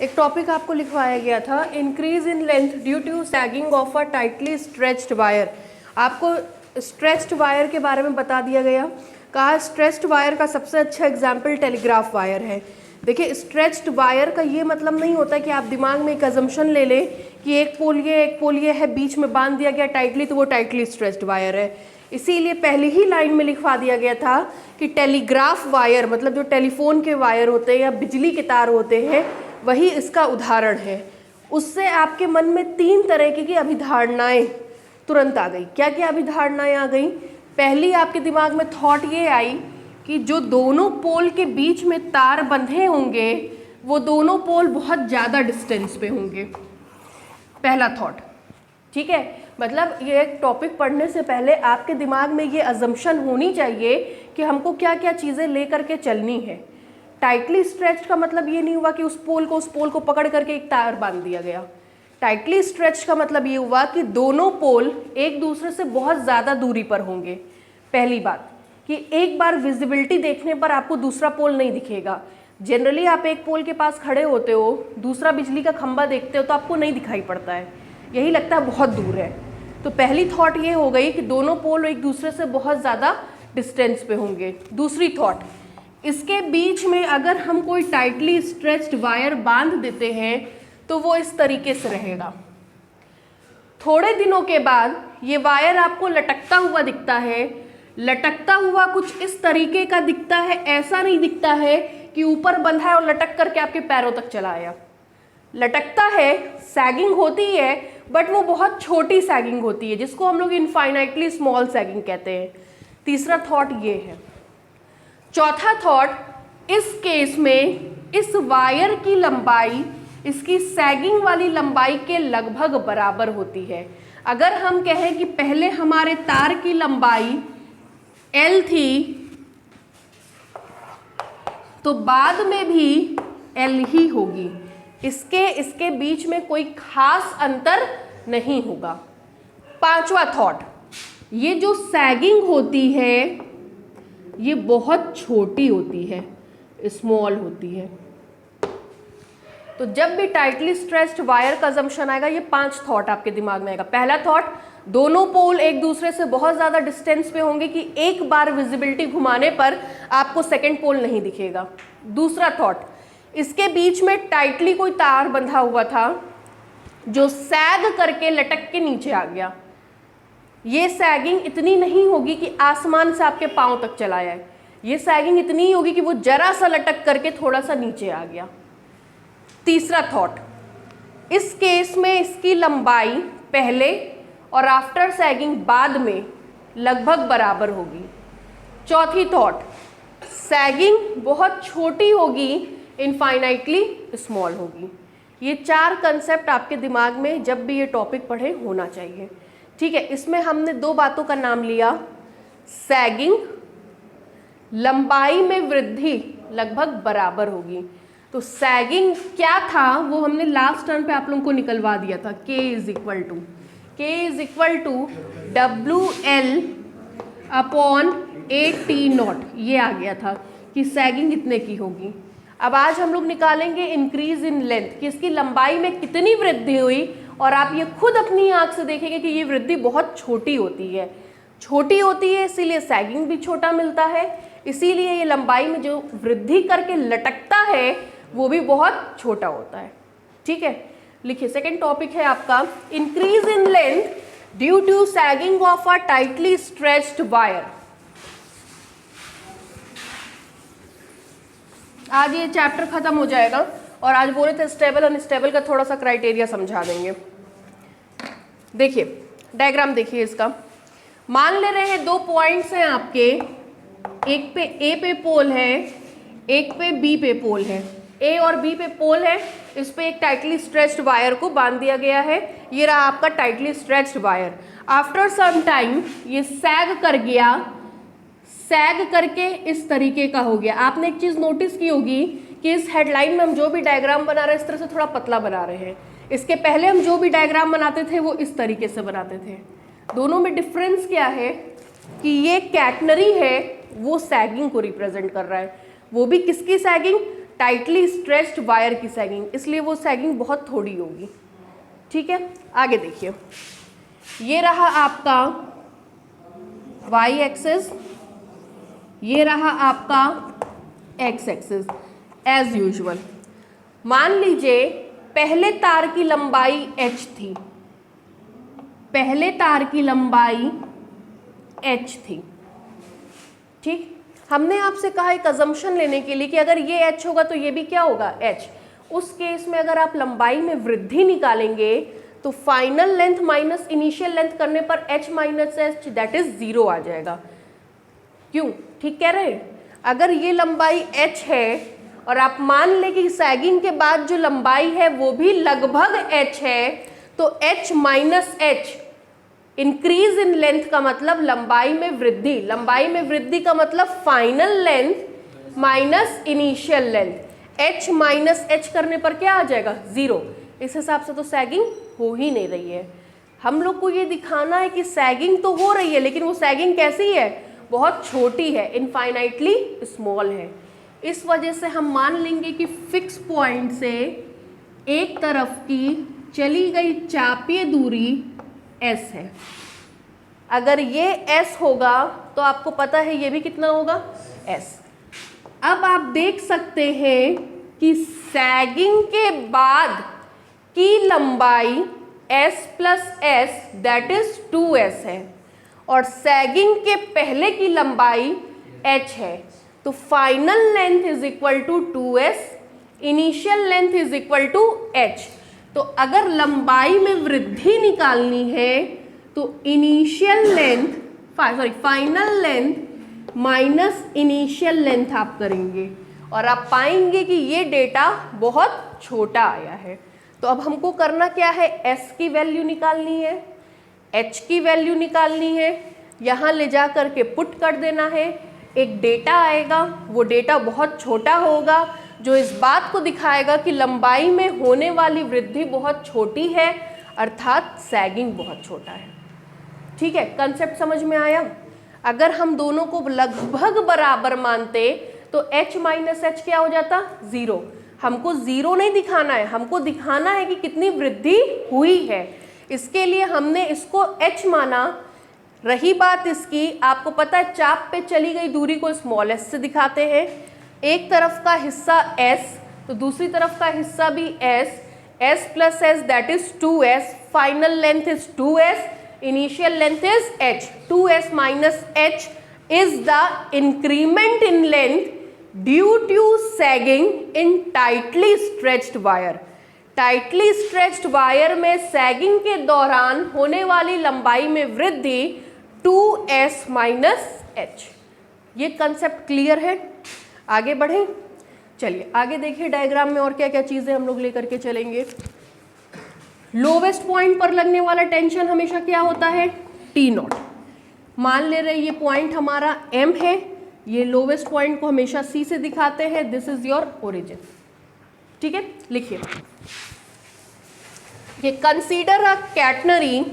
एक टॉपिक आपको लिखवाया गया था, increase in length due to sagging of a tightly stretched wire. आपको स्ट्रेच्ड वायर के बारे में बता दिया गया, कहा स्ट्रेच्ड वायर का सबसे अच्छा एग्जाम्पल टेलीग्राफ वायर है। देखिए, स्ट्रेच्ड वायर का ये मतलब नहीं होता कि आप दिमाग में एक अजम्पशन ले लें कि एक पोल ये है, बीच में बांध दिया गया टाइटली तो वो टाइटली स्ट्रेच्ड वायर है। इसीलिए पहली ही लाइन में लिखवा दिया गया था कि टेलीग्राफ वायर मतलब जो टेलीफोन के वायर होते हैं या बिजली के तार होते हैं वही इसका उदाहरण है। उससे आपके मन में 3 तरह की अभिधारणाएं तुरंत आ गई। क्या क्या अभिधारणाएं आ गई? पहली आपके दिमाग में थॉट ये आई कि जो दोनों पोल के बीच में तार बंधे होंगे वो दोनों पोल बहुत ज़्यादा डिस्टेंस पे होंगे। पहला थॉट, ठीक है। मतलब ये एक टॉपिक पढ़ने से पहले आपके दिमाग में ये अजम्पशन होनी चाहिए कि हमको क्या क्या चीज़ें ले करके चलनी है। टाइटली स्ट्रेच्ड का मतलब ये नहीं हुआ कि उस पोल को पकड़ करके एक तार बांध दिया गया। टाइटली स्ट्रेच्ड का मतलब ये हुआ कि दोनों पोल एक दूसरे से बहुत ज़्यादा दूरी पर होंगे। पहली बात कि एक बार विजिबिलिटी देखने पर आपको दूसरा पोल नहीं दिखेगा। जनरली आप एक पोल के पास खड़े होते हो, दूसरा बिजली का खंभा देखते हो तो आपको नहीं दिखाई पड़ता है, यही लगता है बहुत दूर है। तो पहली थॉट ये हो गई कि दोनों पोल एक दूसरे से बहुत ज़्यादा डिस्टेंस पे होंगे। दूसरी थॉट, इसके बीच में अगर हम कोई टाइटली स्ट्रेच्ड वायर बांध देते हैं तो वो इस तरीके से रहेगा। थोड़े दिनों के बाद ये वायर आपको लटकता हुआ दिखता है। लटकता हुआ कुछ इस तरीके का दिखता है, ऐसा नहीं दिखता है कि ऊपर बंधा है और लटक करके आपके पैरों तक चला आया। लटकता है, सैगिंग होती है, बट वो बहुत छोटी सैगिंग होती है जिसको हम लोग इनफाइनाइटली स्मॉल सैगिंग कहते हैं। तीसरा थॉट ये है। चौथा थॉट, इस केस में इस वायर की लंबाई इसकी सैगिंग वाली लंबाई के लगभग बराबर होती है। अगर हम कहें कि पहले हमारे तार की लंबाई L थी तो बाद में भी L ही होगी, इसके बीच में कोई खास अंतर नहीं होगा। पांचवा थॉट, ये जो सैगिंग होती है ये बहुत छोटी होती है, स्मॉल होती है। तो जब भी टाइटली स्ट्रेच्ड वायर का अजम्पशन आएगा ये 5 थॉट आपके दिमाग में आएगा। पहला थॉट, दोनों पोल एक दूसरे से बहुत ज़्यादा डिस्टेंस पे होंगे कि एक बार विजिबिलिटी घुमाने पर आपको सेकंड पोल नहीं दिखेगा। दूसरा थॉट, इसके बीच में टाइटली कोई तार बंधा हुआ था जो सैग करके लटक के नीचे आ गया। ये सैगिंग इतनी नहीं होगी कि आसमान से आपके पाँव तक चला जाए, ये सैगिंग इतनी ही होगी कि वो जरा सा लटक करके थोड़ा सा नीचे आ गया। तीसरा थॉट, इस केस में इसकी लंबाई पहले और आफ्टर सैगिंग बाद में लगभग बराबर होगी। चौथी थॉट, सैगिंग बहुत छोटी होगी, इनफाइनाइटली स्मॉल होगी। ये 4 कंसेप्ट आपके दिमाग में जब भी ये टॉपिक पढ़े होना चाहिए, ठीक है। इसमें हमने 2 बातों का नाम लिया, सैगिंग, लंबाई में वृद्धि लगभग बराबर होगी। तो सैगिंग क्या था वो हमने लास्ट टर्म पे आप लोगों को निकलवा दिया था, K is equal to WL upon AT0, ये आ गया था कि सैगिंग इतने की होगी। अब आज हम लोग निकालेंगे इंक्रीज इन लेंथ कि इसकी लंबाई में कितनी वृद्धि हुई, और आप ये खुद अपनी आंख से देखेंगे कि ये वृद्धि बहुत छोटी होती है। छोटी होती है इसीलिए सैगिंग भी छोटा मिलता है, इसीलिए ये लंबाई में जो वृद्धि करके लटकता है वो भी बहुत छोटा होता है, ठीक है। लिखिए, सेकंड टॉपिक है आपका increase in length due to sagging of a tightly stretched wire. आज ये चैप्टर खत्म हो जाएगा और आज बोले थे स्टेबल अनस्टेबल का थोड़ा सा क्राइटेरिया समझा देंगे। देखिए डायग्राम देखिए इसका। मान ले रहे हैं 2 पॉइंट्स हैं आपके, एक पे A पे पोल है, एक पे B पे पोल है। A और B पे पोल है, इस पे एक टाइटली स्ट्रेच्ड वायर को बांध दिया गया है। ये रहा आपका tightly stretched wire. After some time ये सैग कर गया, सैग करके इस तरीके का हो गया। आपने एक चीज़ नोटिस की होगी कि इस हेडलाइन में हम जो भी डायग्राम बना रहे हैं इस तरह से थोड़ा पतला बना रहे हैं। इसके पहले हम जो भी डायग्राम बनाते थे वो इस तरीके से बनाते थे। दोनों में डिफरेंस क्या है कि ये कैटनरी है वो सैगिंग को रिप्रेजेंट कर रहा है, वो भी किसकी सैगिंग, टाइटली स्ट्रेच्ड वायर की सैगिंग, इसलिए वो सैगिंग बहुत थोड़ी होगी। ठीक है, आगे देखिए, ये रहा आपका y एक्सिस, ये रहा आपका x एक्सिस। एज यूजुअल मान लीजिए पहले तार की लंबाई h थी, पहले तार की लंबाई h थी। ठीक, हमने आपसे कहा एक अजम्पशन लेने के लिए कि अगर ये h होगा तो ये भी क्या होगा, h। उस केस में अगर आप लंबाई में वृद्धि निकालेंगे तो final length minus initial length करने पर h minus H that is 0 आ जाएगा। क्यों, ठीक कह रहे हैं? अगर ये लंबाई h है और आप मान लें कि सैगिंग के बाद जो लंबाई है वो भी लगभग h है, तो h minus H, increase in length का मतलब लंबाई में वृद्धि, लंबाई में वृद्धि का मतलब final length minus initial length, h minus H करने पर क्या आ जाएगा, 0। इस हिसाब से तो सैगिंग हो ही नहीं रही है। हम लोग को ये दिखाना है कि सैगिंग तो हो रही है, लेकिन वो सैगिंग कैसी है, बहुत छोटी है, इनफाइनाइटली स्मॉल है। इस वजह से हम मान लेंगे कि फिक्स पॉइंट से एक तरफ की चली गई चापीय दूरी s है। अगर ये s होगा तो आपको पता है ये भी कितना होगा, s। अब आप देख सकते हैं कि सैगिंग के बाद की लंबाई s plus S that is 2s है और सैगिंग के पहले की लंबाई h है, तो final length is equal to 2s, initial length is equal to h। तो अगर लंबाई में वृद्धि निकालनी है तो initial length final length minus initial length आप करेंगे और आप पाएंगे कि ये डेटा बहुत छोटा आया है। तो अब हमको करना क्या है, s की वैल्यू निकालनी है, h की वैल्यू निकालनी है, यहाँ ले जा करके पुट कर देना है, एक डेटा आएगा, वो डेटा बहुत छोटा होगा जो इस बात को दिखाएगा कि लंबाई में होने वाली वृद्धि बहुत छोटी है, अर्थात सैगिंग बहुत छोटा है। ठीक है, कंसेप्ट समझ में आया? अगर हम दोनों को लगभग बराबर मानते तो h माइनस एच क्या हो जाता, 0। हमको 0 नहीं दिखाना है, हमको दिखाना है कि कितनी वृद्धि हुई है। इसके लिए हमने इसको h माना। रही बात इसकी, आपको पता है चाप पे चली गई दूरी को स्मॉल s से दिखाते हैं, एक तरफ का हिस्सा s तो दूसरी तरफ का हिस्सा भी s plus S that is 2s, final length is 2s, initial length is h, 2s minus h is the increment in length due to sagging in tightly stretched wire। tightly stretched wire में sagging के दौरान होने वाली लंबाई में वृद्धि 2s minus h। ये concept clear है? आगे बढ़ें, चलिए आगे देखिए डायग्राम में और क्या क्या चीज़ें हम लोग लेकर के चलेंगे। लोवेस्ट पॉइंट पर लगने वाला टेंशन हमेशा क्या होता है, T0। मान ले रहे ये पॉइंट हमारा M है, ये लोवेस्ट पॉइंट को हमेशा C से दिखाते हैं, दिस इज योर ओरिजिन। ठीक है, लिखिए, ये consider a catenary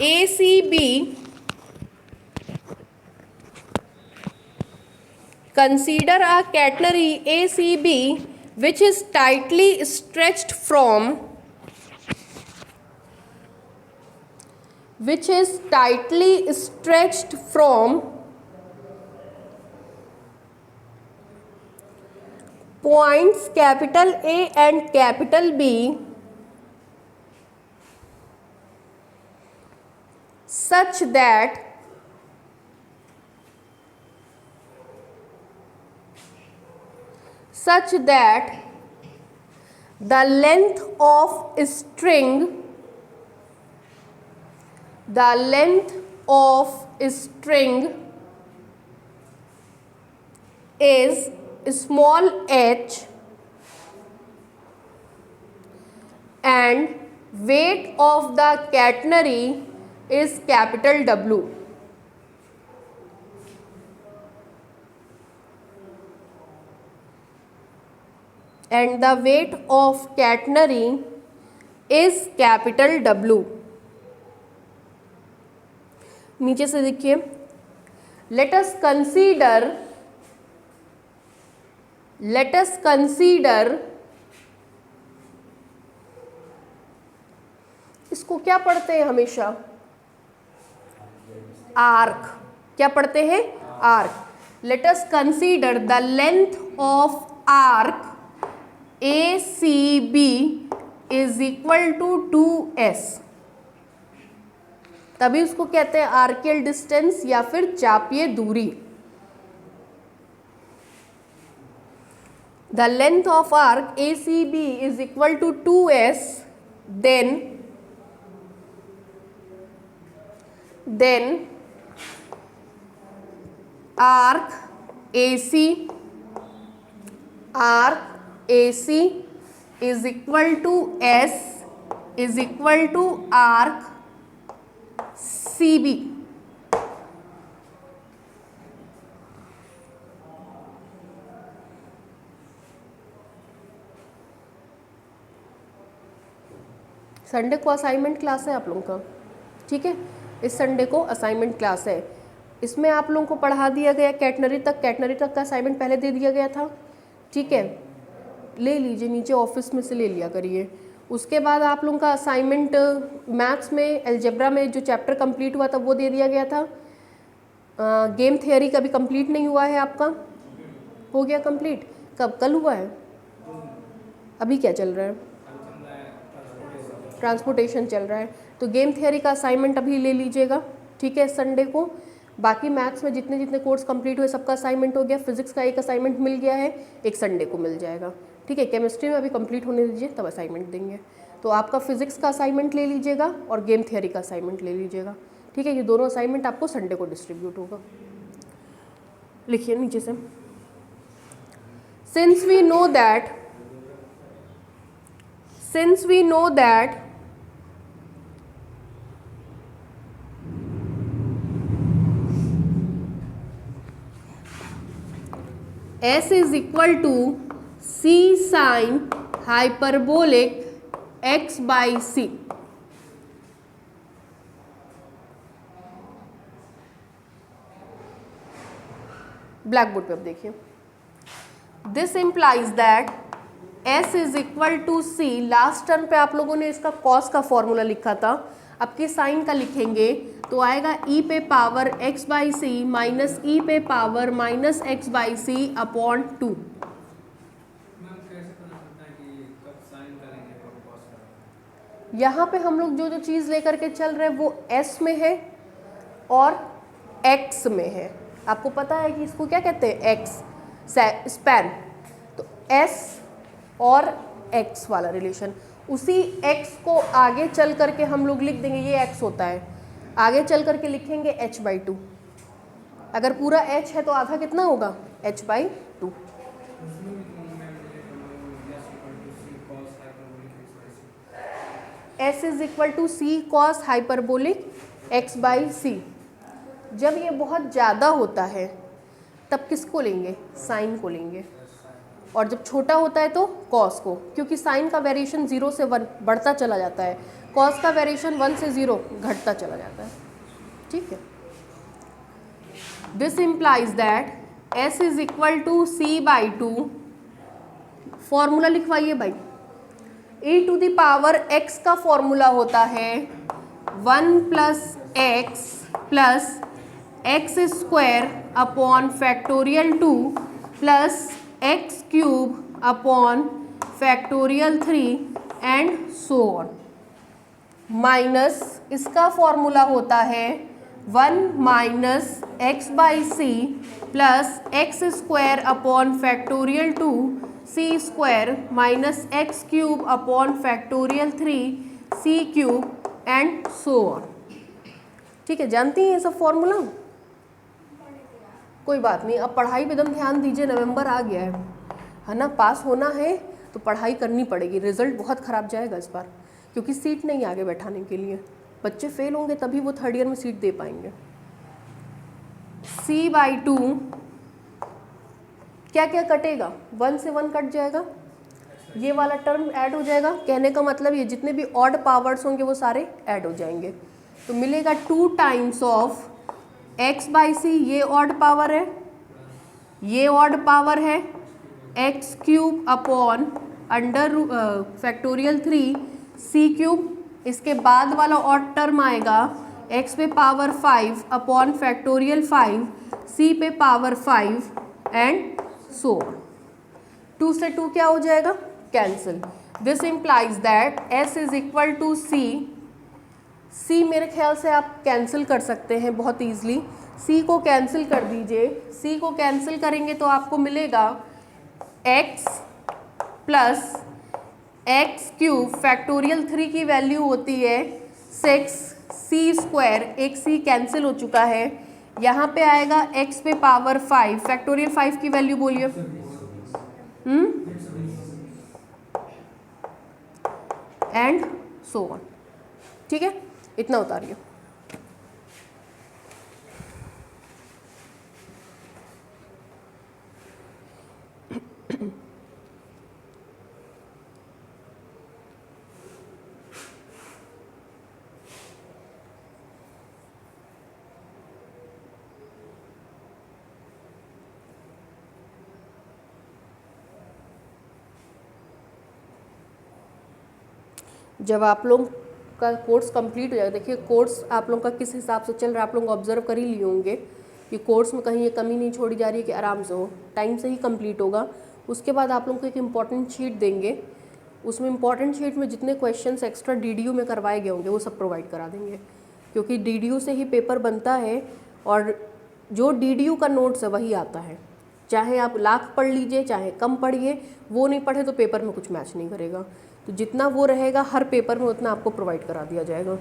ACB, consider a catenary ACB which is tightly stretched from points capital A and capital B such that the length of string is small h and weight of the catenary is capital W। and the weight of catenary is capital W। नीचे से देखिए, let us consider इसको क्या पढ़ते हैं हमेशा, arc. क्या पढ़ते हैं, arc. Let us consider the length of arc ACB is equal to 2S। तभी उसको कहते हैं आर्कियल डिस्टेंस या फिर चापीय दूरी। The length of arc ACB is equal to 2S, then arc AC is equal to S is equal to arc CB। Sunday को assignment class है आप लोगों का, ठीक है। इस संडे को असाइनमेंट क्लास है। इसमें आप लोगों को पढ़ा दिया गया कैटनरी तक का असाइनमेंट पहले दे दिया गया था, ठीक है। ले लीजिए, नीचे ऑफिस में से ले लिया करिए। उसके बाद आप लोगों का असाइनमेंट मैथ्स में एल्जेब्रा में जो चैप्टर कंप्लीट हुआ था वो दे दिया गया था। गेम थियरी का भी कंप्लीट नहीं हुआ है आपका, हो गया कंप्लीट। कब, कल हुआ है? अभी क्या चल रहा है? ट्रांसपोर्टेशन चल रहा है। तो गेम थियरी का असाइनमेंट अभी ले लीजिएगा, ठीक है, संडे को। बाकी मैथ्स में जितने जितने कोर्स कंप्लीट हुए सबका असाइनमेंट हो गया। फिजिक्स का एक असाइनमेंट मिल गया है, एक संडे को मिल जाएगा, ठीक है। केमिस्ट्री में अभी कंप्लीट होने दीजिए तब असाइनमेंट देंगे। तो आपका फिजिक्स का असाइनमेंट ले लीजिएगा और गेम थियरी का असाइनमेंट ले लीजिएगा, ठीक है। ये दोनों असाइनमेंट आपको संडे को डिस्ट्रीब्यूट होगा। लिखिए नीचे से, since we know that S is equal to C sin hyperbolic x by C। Black board पे अब देखिए, this implies that S is equal to C। Last term पे आप लोगों ने इसका कॉस का फॉर्मूला लिखा था, अब के साइन का लिखेंगे तो आएगा e पे power x by C minus e पे power minus x by C upon 2। यहाँ पे हम लोग जो जो चीज़ लेकर के चल रहे हैं वो s में है और x में है। आपको पता है कि इसको क्या कहते हैं, x स्पैन। तो s और x वाला रिलेशन, उसी x को आगे चल करके हम लोग लिख देंगे, ये x होता है, आगे चल करके लिखेंगे h/2। अगर पूरा h है तो आधा कितना होगा, h/2। s is equal to C cos hyperbolic x by C. जब ये बहुत ज़्यादा होता है तब किसको लेंगे, साइन को लेंगे, और जब छोटा होता है तो कॉस को, क्योंकि साइन का वेरिएशन 0 से 1 बढ़ता चला जाता है, कॉस का वेरिएशन 1 से 0 घटता चला जाता है, ठीक है। This implies that s is equal to c/2। Formula लिखवाइए भाई, e to the power x का फॉर्मूला होता है 1 plus x plus x square upon factorial 2 plus x cube upon factorial 3 and so on, minus इसका formula होता है 1 minus x by C plus x square upon factorial 2 C square minus x cube upon factorial 3 C cube and so on, ठीक है। जानती हैं ये सब formula, कोई बात नहीं। अब पढ़ाई पे एकदम ध्यान दीजिए, नवंबर आ गया है ना, पास होना है तो पढ़ाई करनी पड़ेगी। रिजल्ट बहुत ख़राब जाएगा इस बार, क्योंकि सीट नहीं आगे बैठाने के लिए, बच्चे फेल होंगे तभी वो थर्ड ईयर में सीट दे पाएंगे। c/2 क्या क्या कटेगा, 1 से 1 कट जाएगा, ये वाला टर्म ऐड हो जाएगा। कहने का मतलब ये जितने भी ऑड पावर्स होंगे वो सारे ऐड हो जाएंगे। तो मिलेगा 2 टाइम्स ऑफ x/c, ये ऑड पावर है, ये ऑड पावर है, x³ upon under factorial 3 c³। इसके बाद वाला ऑड टर्म आएगा x पे पावर 5 अपॉन फैक्टोरियल 5 c पे पावर 5 एंड सो 2 से 2 क्या हो जाएगा, cancel. This implies that s is equal to c। c मेरे ख्याल से आप कैंसिल कर सकते हैं बहुत ईजिली। c को कैंसिल कर दीजिए। c को कैंसिल करेंगे तो आपको मिलेगा x प्लस x³ फैक्टोरियल 3 की वैल्यू होती है 6c²। एक c कैंसिल हो चुका है। यहाँ पे आएगा x पे पावर 5 फैक्टोरियल 5 की वैल्यू बोलिए, एंड सो ऑन। ठीक है, इतना उतारिए। जब आप लोग का कोर्स कंप्लीट हो जाएगा, देखिए कोर्स आप लोग का किस हिसाब से चल रहा है आप लोग ऑब्जर्व कर ही लिए होंगे कि कोर्स में कहीं ये कमी नहीं छोड़ी जा रही है कि आराम से हो, टाइम से ही कंप्लीट होगा। उसके बाद आप लोग को एक इम्पॉर्टेंट शीट देंगे, उसमें इम्पॉर्टेंट शीट में जितने क्वेश्चंस एक्स्ट्रा DDU में करवाए गए होंगे वो सब प्रोवाइड करा देंगे, क्योंकि DDU से ही पेपर बनता है और जो DDU का नोट्स है वही आता है। चाहे आप लाख पढ़ लीजिए चाहे कम पढ़िए, वो नहीं पढ़े तो पेपर में कुछ मैच नहीं करेगा। तो जितना वो रहेगा हर पेपर में उतना आपको प्रोवाइड करा दिया जाएगा।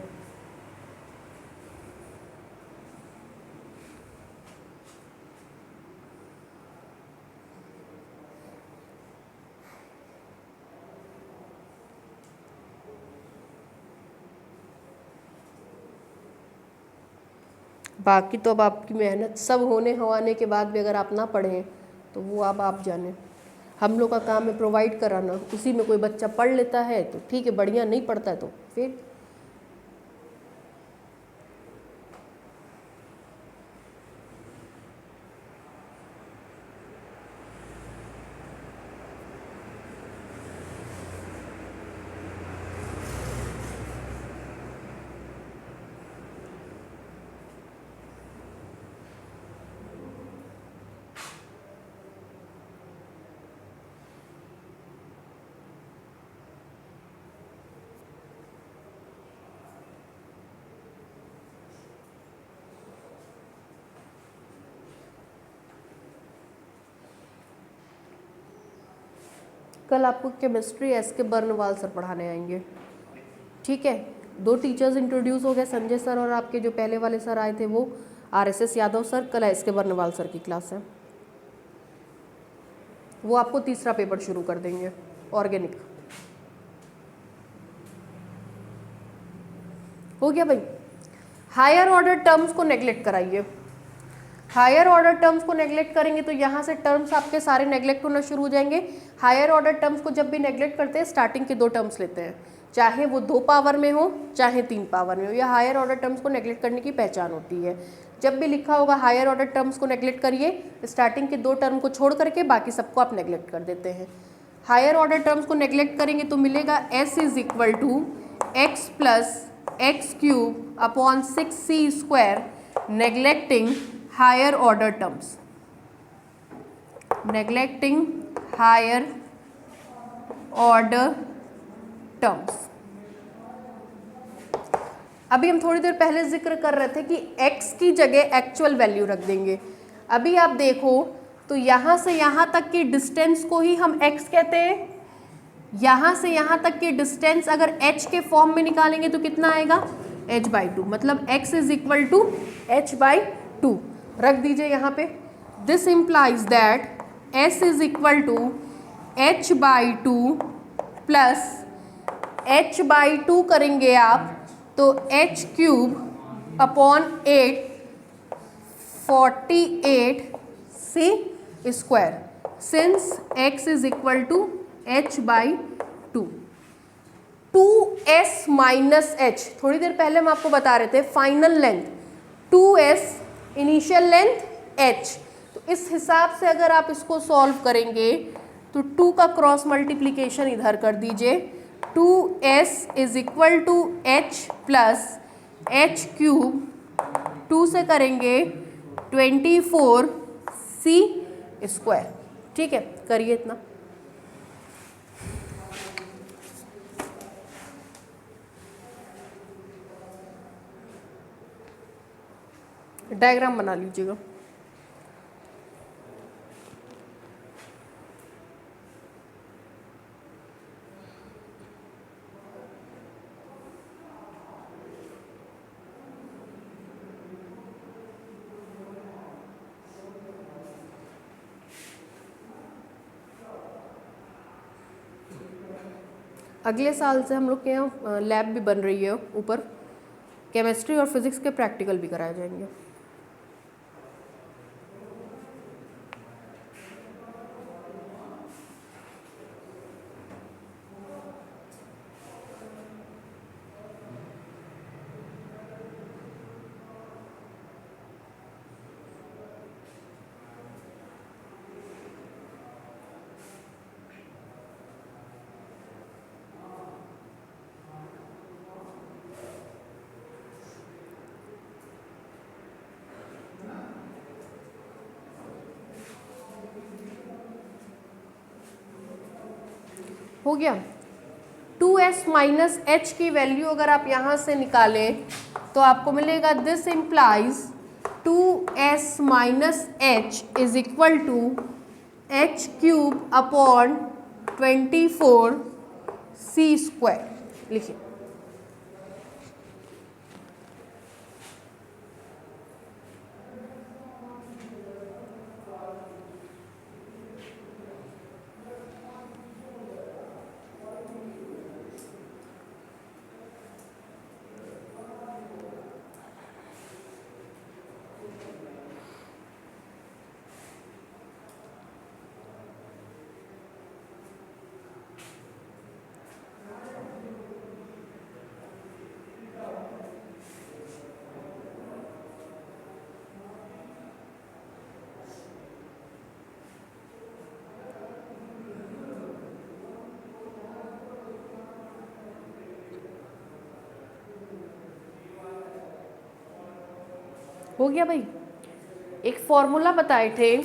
बाकी तो अब आपकी मेहनत सब होने हवाने के बाद भी अगर आप ना पढ़ें तो वो अब आप जाने। हम लोग का काम है प्रोवाइड कराना। उसी में कोई बच्चा पढ़ लेता है तो ठीक है, बढ़िया, नहीं पढ़ता है तो फिर कल आपको केमिस्ट्री SK बर्नवाल सर पढ़ाने आएंगे। ठीक है, 2 टीचर्स इंट्रोड्यूस हो गए, संजय सर और आपके जो पहले वाले सर आए थे वो RSS यादव सर। कल SK बर्नवाल सर की क्लास है, वो आपको तीसरा पेपर शुरू कर देंगे, ऑर्गेनिक। हो गया भाई। हायर ऑर्डर टर्म्स को नेग्लेक्ट कराइए। हायर ऑर्डर टर्म्स को नेग्लेक्ट करेंगे तो यहाँ से टर्म्स आपके सारे नेग्लेक्ट होना शुरू हो जाएंगे। हायर ऑर्डर टर्म्स को जब भी नेग्लेक्ट करते हैं स्टार्टिंग के 2 टर्म्स लेते हैं, चाहे वो 2 पावर में हो चाहे 3 पावर में हो। यह हायर ऑर्डर टर्म्स को नेग्लेक्ट करने की पहचान होती है। जब भी लिखा होगा हायर ऑर्डर टर्म्स को नेग्लेक्ट करिए, स्टार्टिंग के 2 टर्म को छोड़ करके बाकी सबको आप नेग्लेक्ट कर देते हैं। हायर ऑर्डर टर्म्स को नेग्लेक्ट करेंगे तो मिलेगा s is equal to x plus x³ upon 6c², neglecting higher order terms, neglecting higher order terms. अभी हम थोड़ी देर पहले जिक्र कर रहे थे कि x की जगह एक्चुअल वैल्यू रख देंगे। अभी आप देखो तो यहाँ से यहाँ तक की डिस्टेंस को ही हम x कहते हैं। यहाँ से यहाँ तक की डिस्टेंस अगर h के फॉर्म में निकालेंगे तो कितना आएगा, h/2, मतलब x is equal to h/2 रख दीजिए यहाँ पे। This implies that s is equal to h/2 plus h/2 करेंगे आप तो h³ upon 8 48c², since x is equal to h by 2। 2s minus h, थोड़ी देर पहले हम आपको बता रहे थे final length 2s, initial length h। तो इस हिसाब से अगर आप इसको सॉल्व करेंगे तो 2 का क्रॉस मल्टीप्लीकेशन इधर कर दीजिए, 2s is equal to h plus h cube, 2 से करेंगे 24c स्क्वायर। ठीक है, करिए इतना। डायग्राम बना लीजिएगा। अगले साल से हम लोग के यहाँ लैब भी बन रही है, ऊपर केमिस्ट्री और फिजिक्स के प्रैक्टिकल भी कराए जाएंगे। हो गया। 2s माइनस एच की वैल्यू अगर आप यहाँ से निकालें तो आपको मिलेगा, this implies 2s minus H is equal to h cube upon 24c square. लिखिए, हो गया भाई। एक फॉर्मूला बताए थे,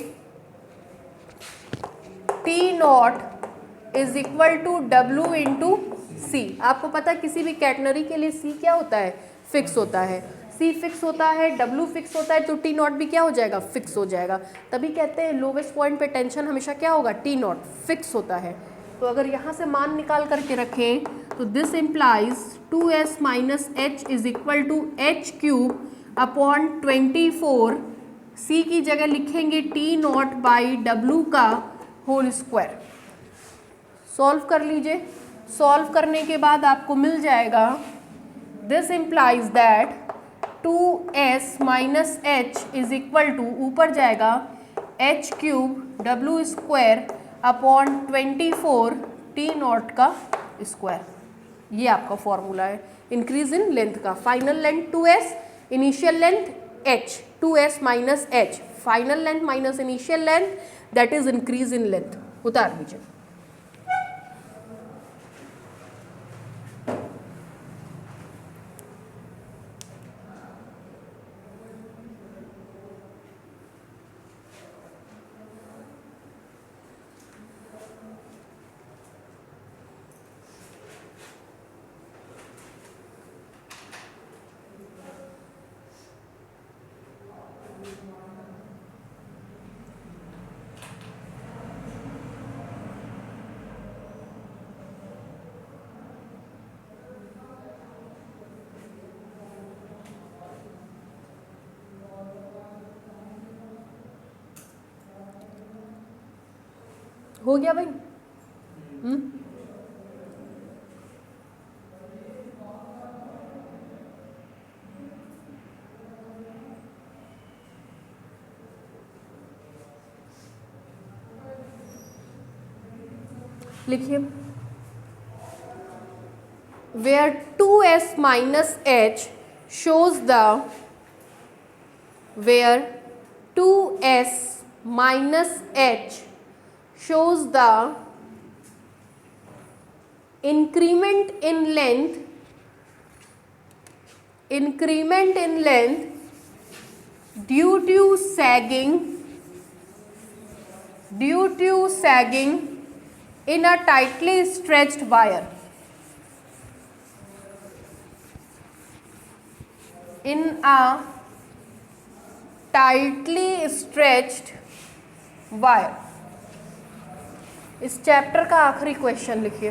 T not is equal to W into C. आपको पता है किसी भी कैटनरी के लिए सी क्या होता है, फिक्स होता है। सी फिक्स होता है, डब्ल्यू फिक्स होता है, तो टी नॉट भी क्या हो जाएगा, फिक्स हो जाएगा। तभी कहते हैं लोवेस्ट पॉइंट पे टेंशन हमेशा क्या होगा, टी नॉट फिक्स होता है। तो अगर यहाँ से मान निकाल करके रखें तो this implies 2s minus H is equal to H cube upon 24, C की जगह लिखेंगे टी नॉट बाई डब्ल्यू का होल स्क्वायर। सॉल्व कर लीजिए। सॉल्व करने के बाद आपको मिल जाएगा, this implies that 2s minus H is equal to, ऊपर जाएगा H cube W square upon 24 T naught का स्क्वायर। ये आपका फॉर्मूला है इंक्रीज इन लेंथ का। Final length 2s, initial length h, 2s minus h, final length minus initial length, that is increase in length. उतार दीजिए। हो गया भाई। लिखिए, where 2s minus h shows the where 2s minus h shows the increment in length due to sagging in a tightly stretched wire. In a tightly stretched wire. इस chapter का आखिरी question लिखिए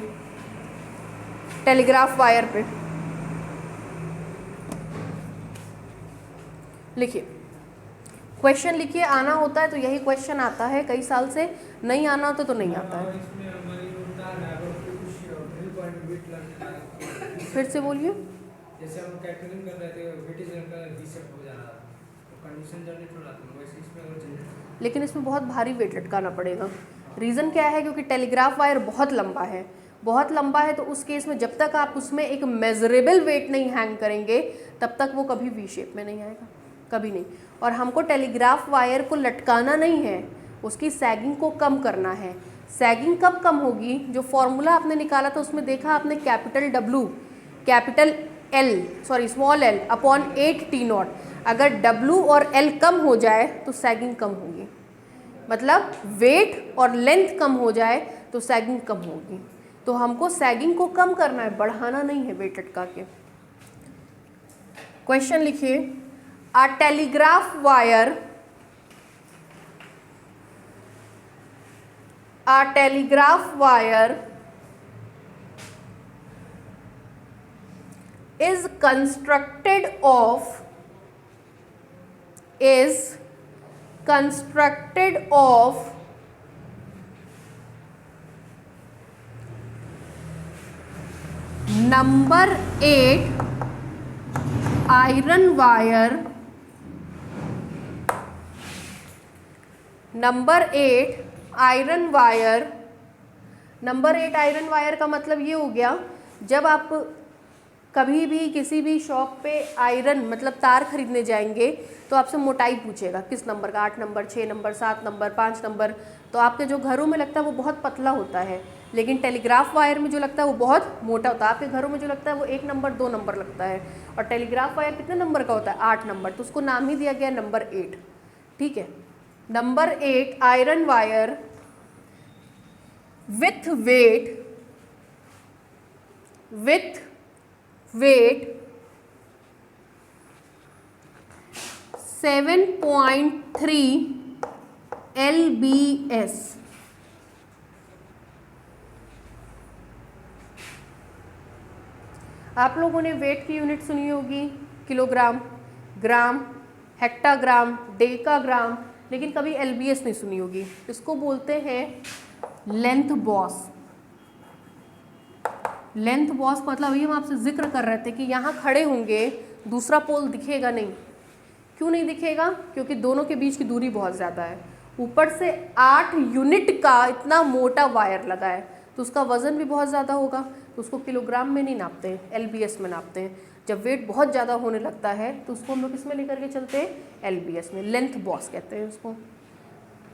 टेलीग्राफ वायर पे। लिखिए, question लिखिए, आना होता है तो यही क्वेश्चन आता है कई साल से, नहीं आना होता तो नहीं आता है। फिर से बोलिए। जैसे हम कैलकुलेट कर रहे थे वेटेज का रीसेट हो जा रहा था तो कंडीशन जनरेट हो रहा था, वैसे इसमें अगर जनरेट, लेकिन इसमें बहुत भारी वेट लटकाना पड़ेगा। रीज़न क्या है? क्योंकि टेलीग्राफ वायर बहुत लंबा है, बहुत लंबा है, तो उस केस में जब तक आप उसमें एक मेजरेबल वेट नहीं हैंग करेंगे तब तक वो कभी वी शेप में नहीं आएगा, कभी नहीं। और हमको टेलीग्राफ वायर को लटकाना नहीं है, उसकी सैगिंग को कम करना है। सैगिंग कब कम होगी? जो फॉर्मूला आपने निकाला था उसमें देखा आपने, capital W capital small l upon 8T0। अगर W और L कम हो जाए तो सैगिंग कम होगी, मतलब वेट और लेंथ कम हो जाए तो सैगिंग कम होगी। तो हमको सैगिंग को कम करना है, बढ़ाना नहीं है वेट लटका के। क्वेश्चन लिखिए, a telegraph wire is constructed of number 8 iron wire, number 8 iron wire का मतलब ये हो गया, जब आप कभी भी किसी भी शॉप पे आयरन मतलब तार खरीदने जाएंगे तो आपसे मोटाई पूछेगा, किस नंबर का, 8 नंबर, 6 नंबर, 7 नंबर, 5 नंबर। तो आपके जो घरों में लगता है वो बहुत पतला होता है, लेकिन टेलीग्राफ वायर में जो लगता है वो बहुत मोटा होता है। आपके घरों में जो लगता है वो 1 नंबर 2 नंबर लगता है, और टेलीग्राफ वायर कितने नंबर का होता है? 8 नंबर, तो उसको नाम ही दिया गया नंबर 8। ठीक है, number 8 iron wire with weight 7.3 lbs। आप लोगों ने वेट की यूनिट सुनी होगी, किलोग्राम, ग्राम, हेक्टाग्राम, डेकाग्राम, लेकिन कभी lbs नहीं सुनी होगी। इसको बोलते हैं लेंथ बॉस। लेंथ बॉस का मतलब ये हम आपसे जिक्र कर रहे थे कि यहाँ खड़े होंगे, दूसरा पोल दिखेगा नहीं। क्यों नहीं दिखेगा? क्योंकि दोनों के बीच की दूरी बहुत ज़्यादा है, ऊपर से 8 यूनिट का इतना मोटा वायर लगा है, तो उसका वज़न भी बहुत ज़्यादा होगा। तो उसको किलोग्राम में नहीं नापते हैं, lbs में नापते हैं। जब वेट बहुत ज़्यादा होने लगता है तो उसको हम लोग किस में लेकर के चलते हैं? lbs में। लेंथ बॉस कहते हैं उसको।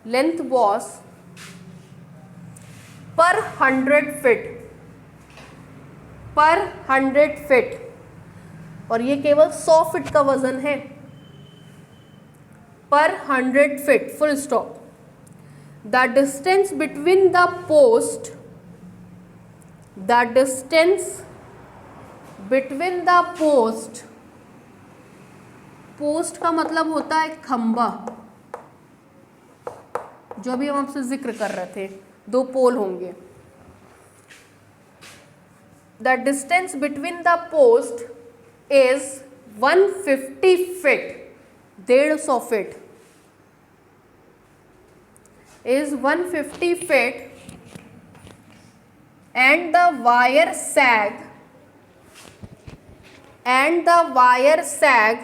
लेंथ बॉस पर 100 फीट, और ये केवल 100 फीट का वजन है, पर 100 feet, full stop. The distance between the post post का मतलब होता है खंबा, जो भी हम आपसे जिक्र कर रहे थे, 2 पोल होंगे। The distance between the post is 150 feet, 150 feet is 150 feet, and the wire sag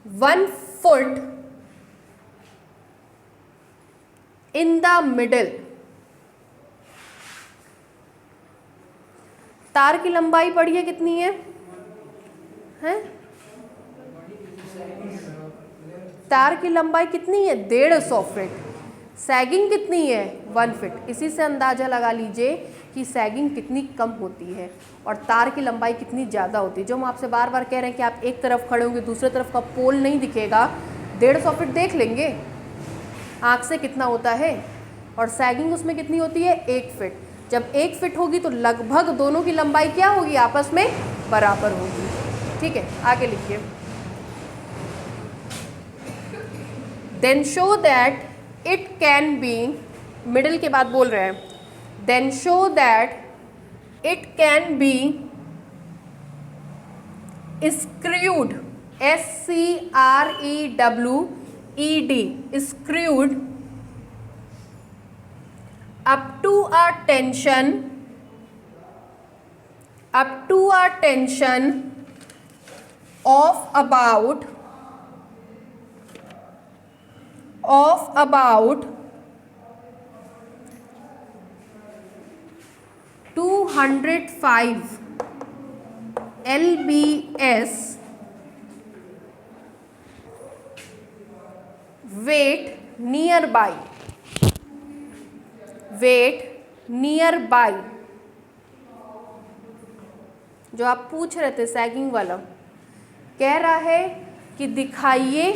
1 foot in the middle. तार की लंबाई पढ़िए कितनी है? हैं? तार की लंबाई कितनी है? 150 फीट। सैगिंग कितनी है? 1 फीट। इसी से अंदाज़ा लगा लीजिए कि सैगिंग कितनी कम होती है और तार की लंबाई कितनी ज़्यादा होती है। जो हम आपसे बार बार कह रहे हैं कि आप एक तरफ खड़े होंगे, दूसरे तरफ का पोल नहीं दिखेगा, 150 फीट देख लेंगे आँख से कितना होता है, और सैगिंग उसमें कितनी होती है? 1 फीट। जब 1 फीट होगी तो लगभग दोनों की लंबाई क्या होगी? आपस में बराबर होगी। ठीक है, आगे लिखिए। Then show that it can be, middle के बाद बोल रहे हैं, then show that it can be screwed, screwed, screwed up to a tension of about 205 lbs weight nearby, जो आप पूछ रहे थे सैगिंग वाला, कह रहा है कि दिखाइए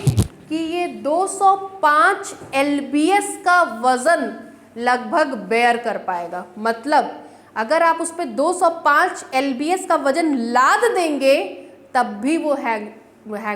कि ये 205 lbs का वजन लगभग बेयर कर पाएगा। मतलब अगर आप उस पर 205 lbs का वजन लाद देंगे तब भी वो हैंग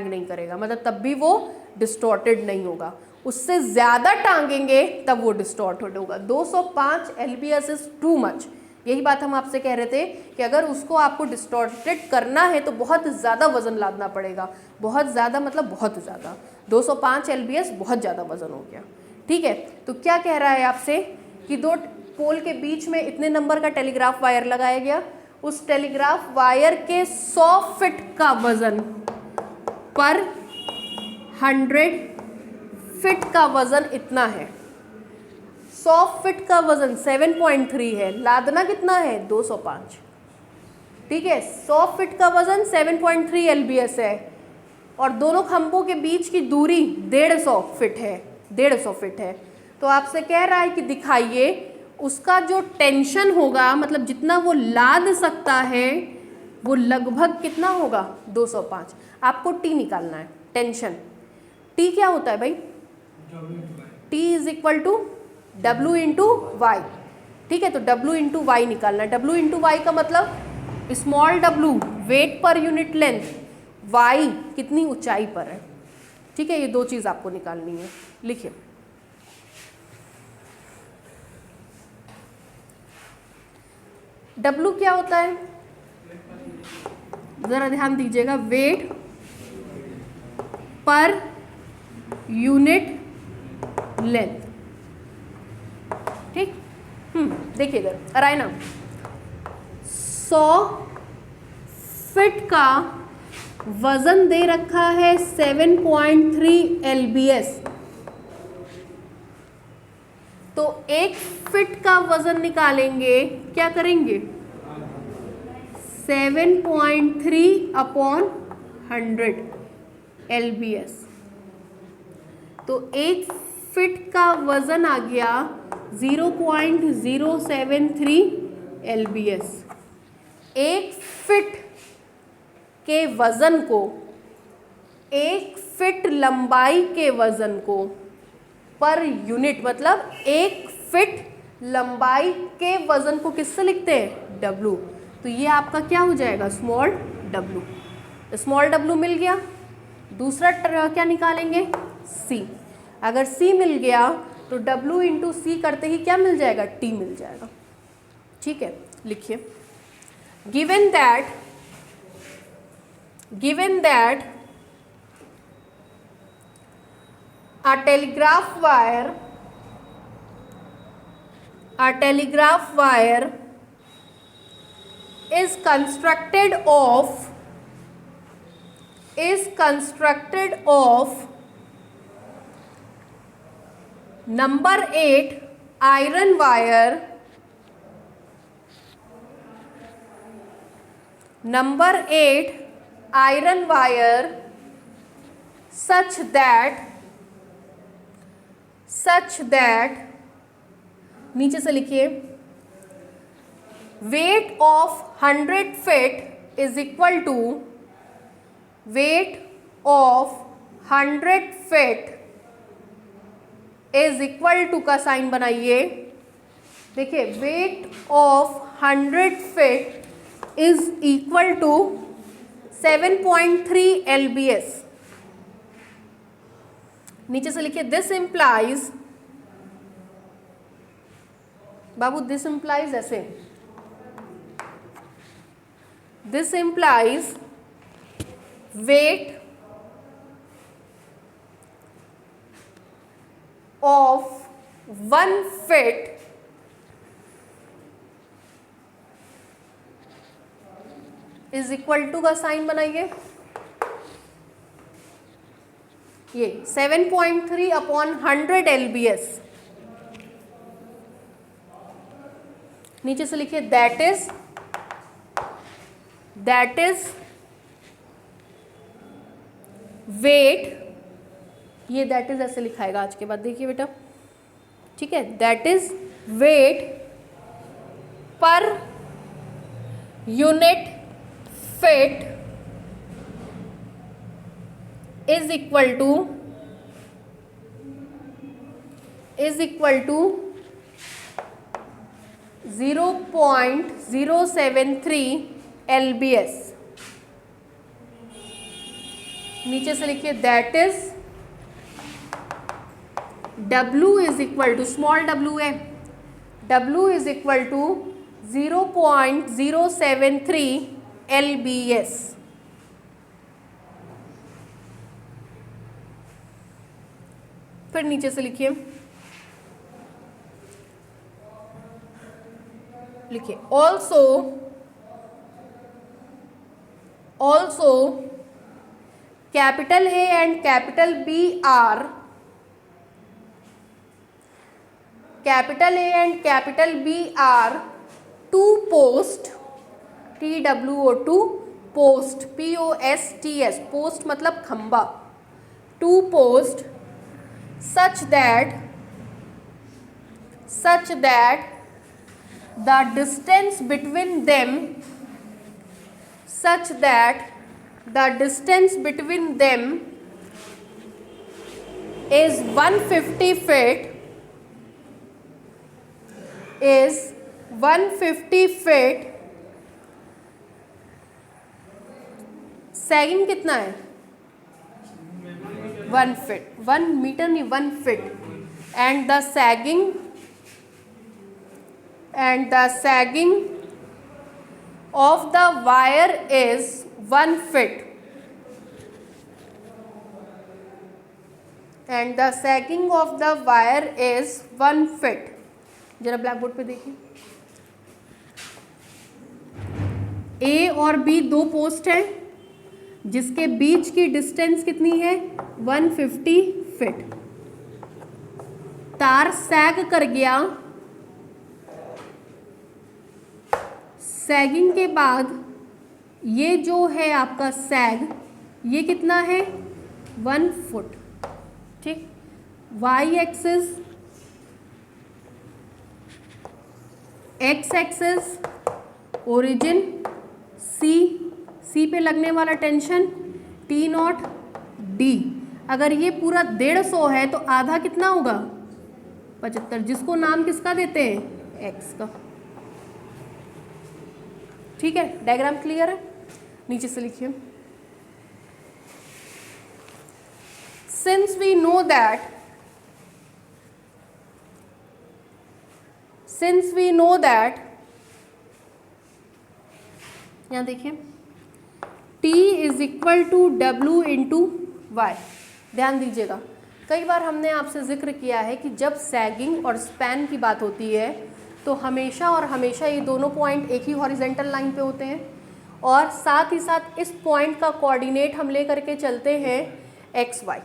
नहीं करेगा, मतलब तब भी वो डिस्टॉर्टेड नहीं होगा। उससे ज़्यादा टांगेंगे तब वो डिस्टॉर्टेड होगा। 205 lbs इज़ टू मच। यही बात हम आपसे कह रहे थे कि अगर उसको आपको डिस्टॉर्टेड करना है तो बहुत ज़्यादा वजन लादना पड़ेगा। बहुत ज़्यादा मतलब बहुत ज़्यादा, 205 lbs बहुत ज़्यादा वजन हो गया। ठीक है, तो क्या कह रहा है आपसे कि दो पोल के बीच में इतने नंबर का टेलीग्राफ वायर लगाया गया, उस टेलीग्राफ वायर के 100 फीट का वजन पर 100 फीट का वजन इतना है। 100 फीट का वजन 7.3 है, लादना कितना है? 205। ठीक है, 100 फीट का वजन 7.3 lbs है और दोनों खंभों के बीच की दूरी 150 फीट है, 150 फीट है। तो आपसे कह रहा है कि दिखाइए उसका जो टेंशन होगा, मतलब जितना वो लाद सकता है, वो लगभग कितना होगा? 205। आपको टी निकालना है, टेंशन। टी क्या होता है भाई? T is equal to W into y. ठीक है, तो W इंटू वाई निकालना है। W इंटू वाई का मतलब स्मॉल w वेट पर यूनिट लेंथ, y कितनी ऊंचाई पर है। ठीक है, ये दो चीज़ आपको निकालनी है। लिखिए, W क्या होता है? ज़रा ध्यान दीजिएगा, वेट पर यूनिट लेंथ। ठीक, देखिए इधर अरायना, 100 फीट का वजन दे रखा है 7.3 lbs, तो 1 फीट का वजन निकालेंगे, क्या करेंगे? 7.3 अपॉन 100 lbs, तो 1 फीट का वजन आ गया 0.073 lbs। 1 फीट के वजन को, 1 फीट लंबाई के वजन को पर यूनिट, मतलब 1 फीट लंबाई के वजन को किससे लिखते हैं? W। तो ये आपका क्या हो जाएगा? Small w। स्मॉल w मिल गया। दूसरा क्या निकालेंगे? C। अगर C मिल गया तो W इंटू C करते ही क्या मिल जाएगा? T मिल जाएगा। ठीक है, लिखिए, given that a telegraph wire is constructed of number 8 iron wire number 8 iron wire such that नीचे से लिखिए weight of 100 feet is equal to weight of 100 feet is equal to का साइन बनाइए। देखिए weight of 100 feet is equal to 7.3 lbs। नीचे से लिखिए this implies, बाबू दिस इम्प्लाइज ऐसे, this implies weight of 1 foot is equal to का sign बनाइए। ये 7.3 अपॉन 100 lbs। नीचे से लिखिए दैट इज वेट, ये दैट इज ऐसे लिखाएगा आज के बाद, देखिए बेटा, ठीक है, दैट इज वेट पर unit feet is equal to 0.073 lbs। नीचे से लिखिए that is W is equal to, small w है, W is equal to 0.073 lbs। फिर नीचे से लिखिए also capital A and capital B are two post, TWO2 post, POSTS, post मतलब खंबा, two post such that the distance between them is 150 feet, sagging कितना है 1 feet, 1 metre नहीं 1 feet, and the sagging of the wire is 1 feet, जरा black board पे देखिए। A और B दो पोस्ट हैं जिसके बीच की डिस्टेंस कितनी है 150 फीट। तार सैग कर गया, सैगिंग के बाद ये जो है आपका सैग, ये कितना है 1 फुट, ठीक। Y axis, X axis, origin, C पे लगने वाला टेंशन T0 D। अगर ये पूरा 150 है तो आधा कितना होगा 75, जिसको नाम किसका देते हैं x का, ठीक है। डायग्राम क्लियर है। नीचे से लिखिए since we know that यहाँ देखिए T is equal to W into y. ध्यान दीजिएगा, कई बार हमने आपसे जिक्र किया है कि जब सैगिंग और स्पैन की बात होती है तो हमेशा और हमेशा ये दोनों पॉइंट एक ही हॉरिजेंटल लाइन पे होते हैं, और साथ ही साथ इस पॉइंट का कोऑर्डिनेट हम ले करके चलते हैं एक्स वाई,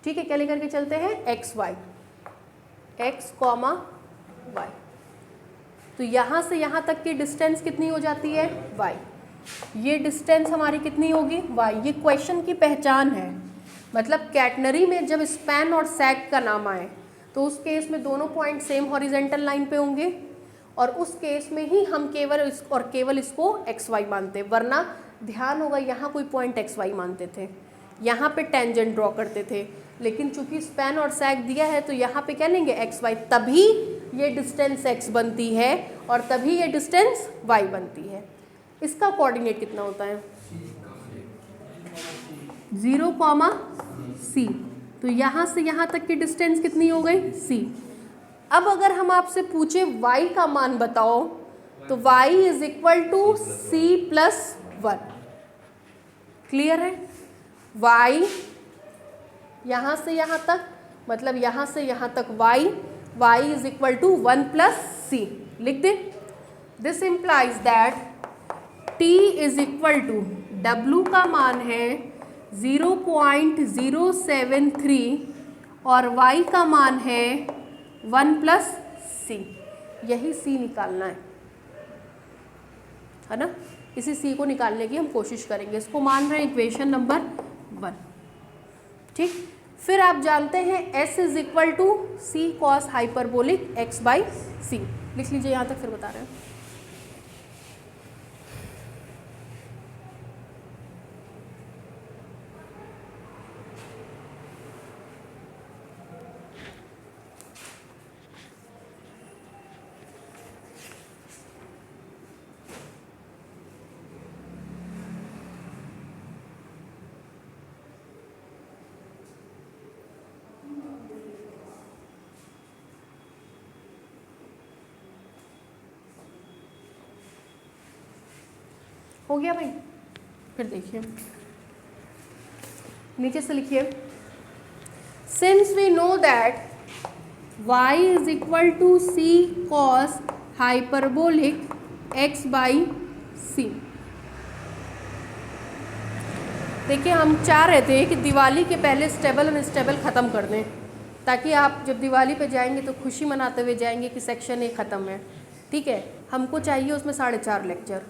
ठीक है। क्या लेकर के चलते हैं x y, x comma y. तो यहाँ से यहाँ तक की डिस्टेंस कितनी हो जाती है y। ये डिस्टेंस हमारी कितनी होगी y। ये क्वेश्चन की पहचान है, मतलब कैटनरी में जब स्पैन और सैग का नाम आए तो उस केस में दोनों पॉइंट सेम हॉरिजेंटल लाइन पे होंगे और उस केस में ही हम केवल इसको xy मानते, वरना ध्यान होगा यहाँ कोई पॉइंट xy मानते थे, यहाँ पे टेंजेंट ड्रॉ करते थे, लेकिन चूंकि स्पैन और सैग दिया है तो यहाँ पे क्या लेंगे xy, तभी ये डिस्टेंस x बनती है और तभी ये डिस्टेंस y बनती है। इसका कोऑर्डिनेट कितना होता है 0, c। तो यहाँ से यहाँ तक की डिस्टेंस कितनी हो गई c। अब अगर हम आपसे पूछे y का मान बताओ तो y is equal to c plus 1। Clear है, y यहाँ से यहाँ तक मतलब यहाँ से यहाँ तक y is equal to 1 plus c लिख दे। This implies that t is equal to w का मान है 0.073 और y का मान है 1 प्लस c। यही c निकालना है ना, इसी c को निकालने की हम कोशिश करेंगे। इसको मान रहे हैं इक्वेशन नंबर 1। ठीक, फिर आप जानते हैं s is equal to c cos hyperbolic x by c। लिख लीजिए यहाँ तक, फिर बता रहे हैं। हो गया भाई, फिर देखिए नीचे से लिखिए। Since we know that y is equal to c cos hyperbolic x by c। देखिए हम चाह रहे थे कि दिवाली के पहले स्टेबल अनस्टेबल ख़त्म कर दें, ताकि आप जब दिवाली पे जाएंगे तो खुशी मनाते हुए जाएंगे कि सेक्शन 1 ख़त्म है। ठीक है, हमको चाहिए उसमें 4.5 लेक्चर।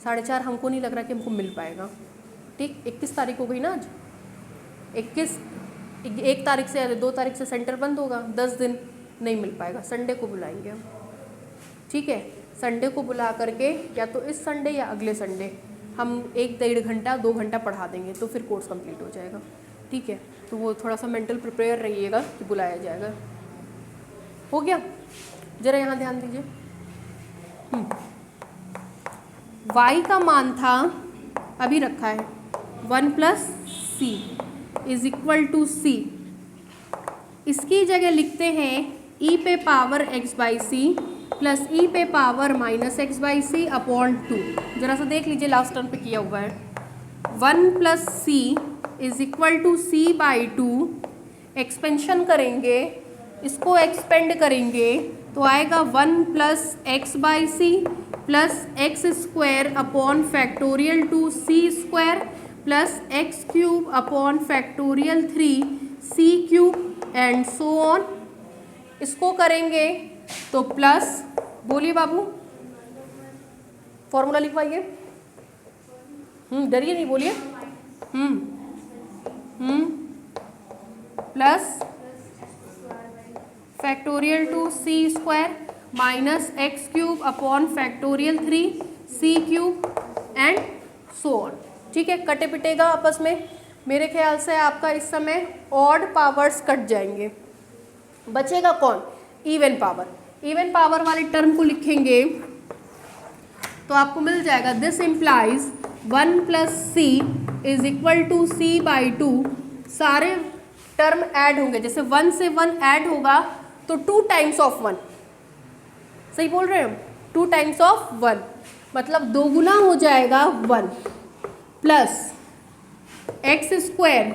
4.5 हमको नहीं लग रहा कि हमको मिल पाएगा। ठीक, 21 तारीख हो गई ना आज, 1 तारीख से 2 तारीख से सेंटर बंद होगा, 10 दिन नहीं मिल पाएगा। संडे को बुलाएंगे हम, ठीक है, संडे को बुला करके या तो इस संडे या अगले संडे हम 1-1.5 घंटा 2 घंटा पढ़ा देंगे, तो फिर कोर्स कंप्लीट हो जाएगा। ठीक है, तो वो थोड़ा सा मेंटल प्रिपेयर रहिएगा कि बुलाया जाएगा। हो गया, ज़रा यहाँ ध्यान दीजिए। y का मान था, अभी रखा है 1 plus c is equal to c। इसकी जगह लिखते हैं e पे power x by C plus e पे power minus x by C upon 2। जरा सा देख लीजिए, लास्ट टर्म पे किया हुआ है। 1 plus c is equal to c by 2। Expansion करेंगे, इसको एक्सपेंड करेंगे तो आएगा 1 plus x by C plus x square upon factorial 2 c square plus x cube upon factorial 3 c cube and so on. इसको करेंगे तो प्लस, बोलिए बाबू formula लिखवाइए। डरिए नहीं, बोलिए। Plus factorial 2 c square minus x cube upon factorial 3 c cube and so on. ठीक है, कटे पिटेगा आपस में। मेरे ख्याल से आपका इस समय ऑड पावर्स कट जाएंगे, बचेगा कौन, इवन पावर। इवन पावर वाले टर्म को लिखेंगे तो आपको मिल जाएगा, this implies 1 plus c is equal to c by 2। सारे टर्म ऐड होंगे, जैसे 1 से 1 ऐड होगा तो 2 टाइम्स ऑफ 1, सही बोल रहे हैं हम, 2 टाइम्स ऑफ 1 मतलब 2 गुना हो जाएगा 1 plus x square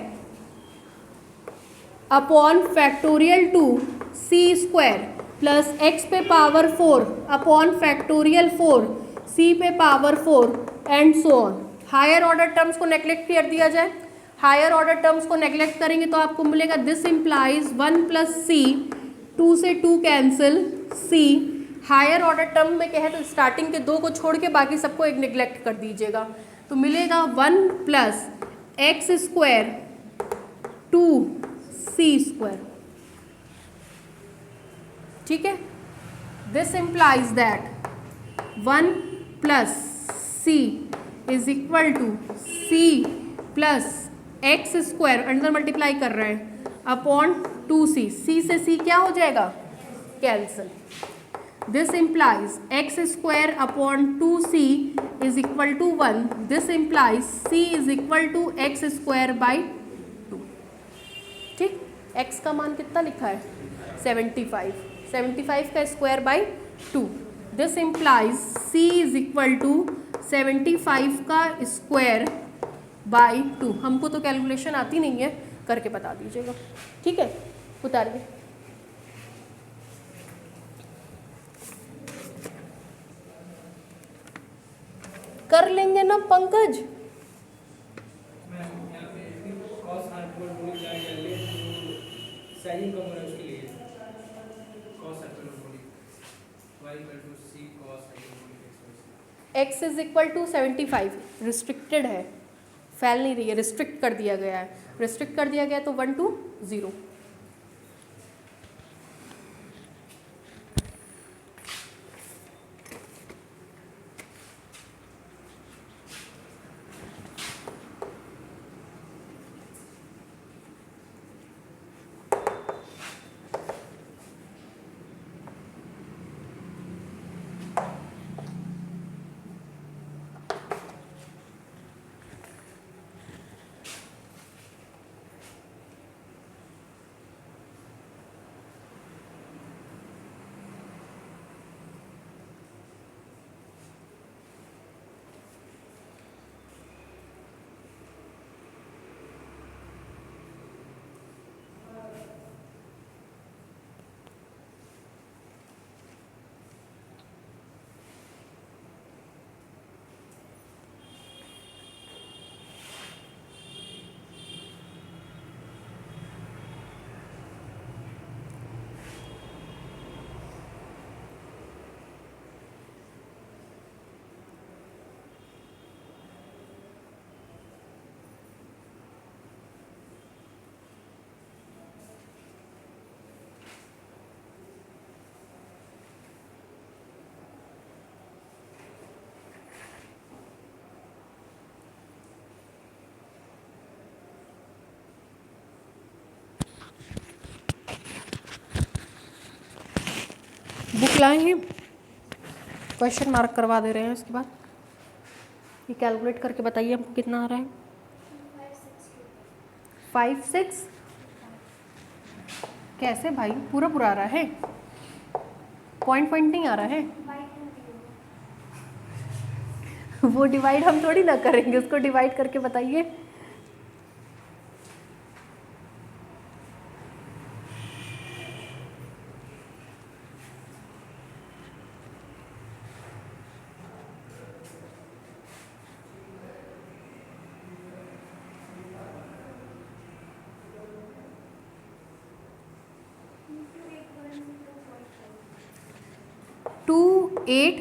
upon factorial 2 c square plus x पे पावर 4 अपॉन फैक्टोरियल 4 c पे power 4 and so on. Higher order terms को नेग्लेक्ट कर दिया जाए। हायर ऑर्डर टर्म्स को नेग्लेक्ट करेंगे तो आपको मिलेगा, दिस इम्प्लाइज 1 प्लस सी, 2 से 2 cancel, c higher order term में कहे तो स्टार्टिंग के 2 को छोड़ के बाकी सबको एक निगलेक्ट कर दीजिएगा, तो मिलेगा 1 प्लस एक्स स्क्वायर 2c²। ठीक है, this implies that 1 plus c is equal to c plus x square, under multiply कर रहे हैं, अपॉन 2c। c से c क्या हो जाएगा, cancel. This implies x square upon 2c is equal to 1। This implies c is equal to x square by 2। ठीक, x का मान कितना लिखा है 75, 75 का square by 2। This implies c is equal to 75 का स्क्वायर बाई 2। हमको तो कैलकुलेशन आती नहीं है, करके बता दीजिएगा। ठीक है, उतारिए। कर लेंगे ना Pankaj. x is equal to 75 restricted है, फैल नहीं रही है, रिस्ट्रिक्ट कर दिया गया है। रिस्ट्रिक्ट कर दिया गया तो 1 to 0। बुक लाए हैं, क्वेश्चन मार्क करवा दे रहे हैं। इसके बाद ये कैलकुलेट करके बताइए हमको कितना आ रहा है। 5 6 कैसे भाई, पूरा पूरा आ रहा है, पॉइंट पॉइंट नहीं आ रहा है। वो डिवाइड हम थोड़ी ना करेंगे, उसको डिवाइड करके बताइए। टू 8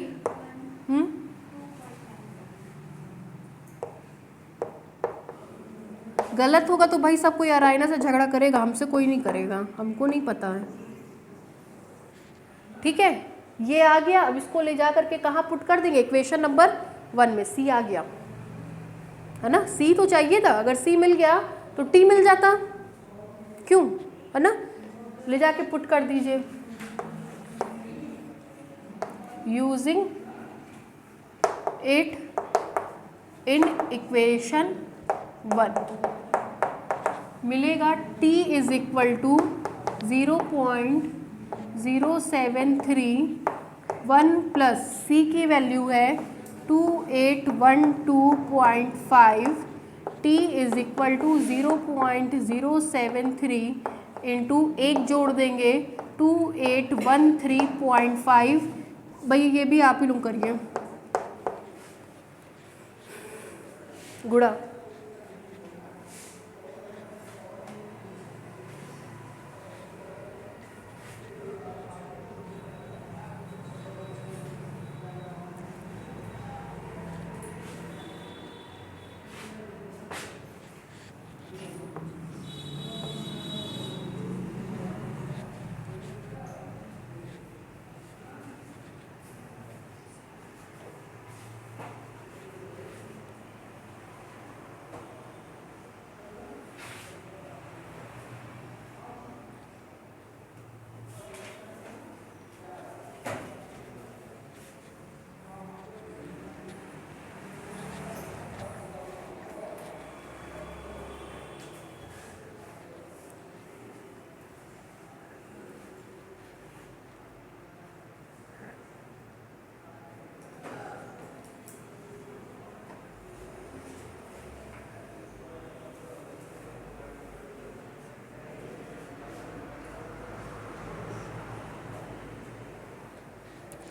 गलत होगा तो भाई सब कोई आरायना से झगड़ा करेगा, हमसे कोई नहीं करेगा, हमको नहीं पता है। ठीक है, ये आ गया। अब इसको ले जा करके कहाँ पुट कर देंगे, इक्वेशन नंबर 1 में। सी आ गया है ना, सी तो चाहिए था, अगर सी मिल गया तो टी मिल जाता, क्यों, है ना। ले जाके पुट कर दीजिए। यूजिंग इट इन इक्वेशन 1 मिलेगा t is equal to 0.0731 plus c की वैल्यू है 2812.5। t is equal to 0.073 into 1 जोड़ देंगे 2813.5। भाई ये भी आप ही लोग करिए गुड़ा।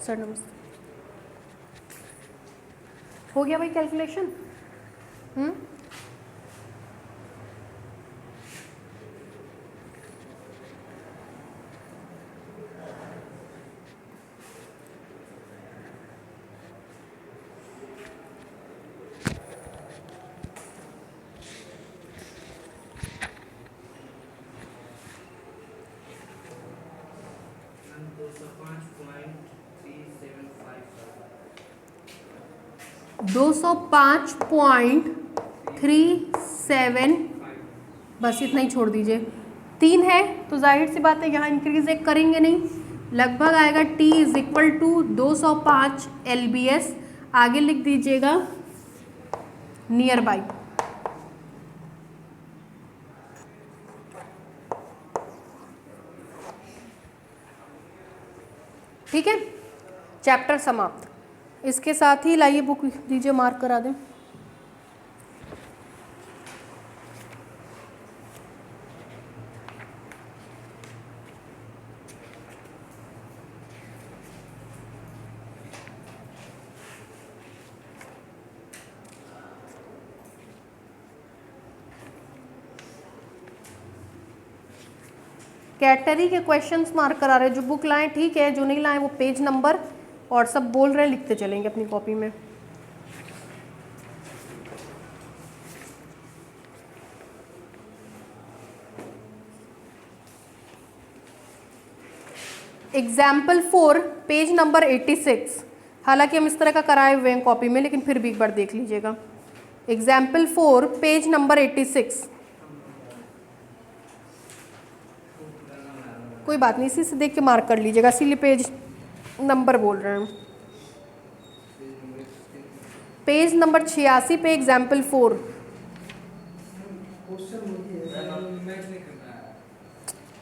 सर नमस्ते। हो गया भाई कैलकुलेशन? मैम 205.37 बस इतना ही छोड़ दीजिए। 3 है तो जाहिर सी बात है यहाँ इंक्रीज एक करेंगे नहीं, लगभग आएगा T is equal to 205 LBS। आगे लिख दीजिएगा नियर बाई। ठीक है, चैप्टर समाप्त। इसके साथ ही लाइए बुक दीजिए, मार्क करा दें। कैटेगरी के क्वेश्चंस मार्क करा रहे हैं, जो बुक लाएं ठीक है, जो नहीं लाएं वो पेज नंबर और सब बोल रहे हैं, लिखते चलेंगे अपनी कॉपी में। Example 4 page number 86। हालांकि हम इस तरह का कराए हुए हैं कॉपी में, लेकिन फिर भी एक बार देख लीजिएगा। Example 4 page number 86। कोई बात नहीं, इसी से देख के मार्क कर लीजिएगा, इसीलिए पेज नंबर बोल रहे हैं। पेज नंबर 86 पे एग्जाम्पल 4।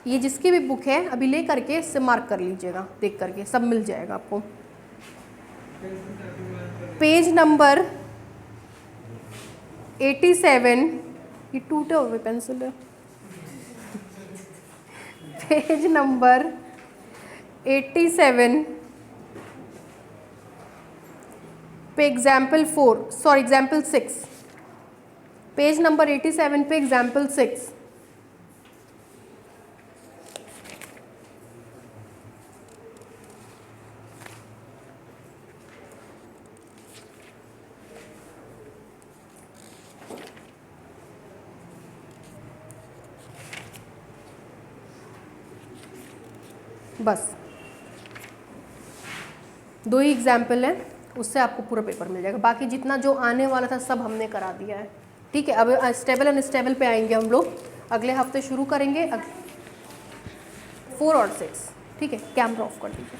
ये जिसकी भी बुक है अभी ले करके इससे मार्क कर लीजिएगा, देख करके सब मिल जाएगा आपको। पेज नंबर 87, ये टूटे हुए पेंसिल है। पेज नंबर 87 पे एग्जाम्पल 6। पेज नंबर 87 पे एग्जाम्पल 6। बस 2 ही एग्जाम्पल है, उससे आपको पूरा पेपर मिल जाएगा। बाकी जितना जो आने वाला था सब हमने करा दिया है। ठीक है, अब स्टेबल अनस्टेबल पे आएंगे हम लोग, अगले हफ्ते शुरू करेंगे 4 और 6। ठीक है, कैमरा ऑफ कर दीजिए।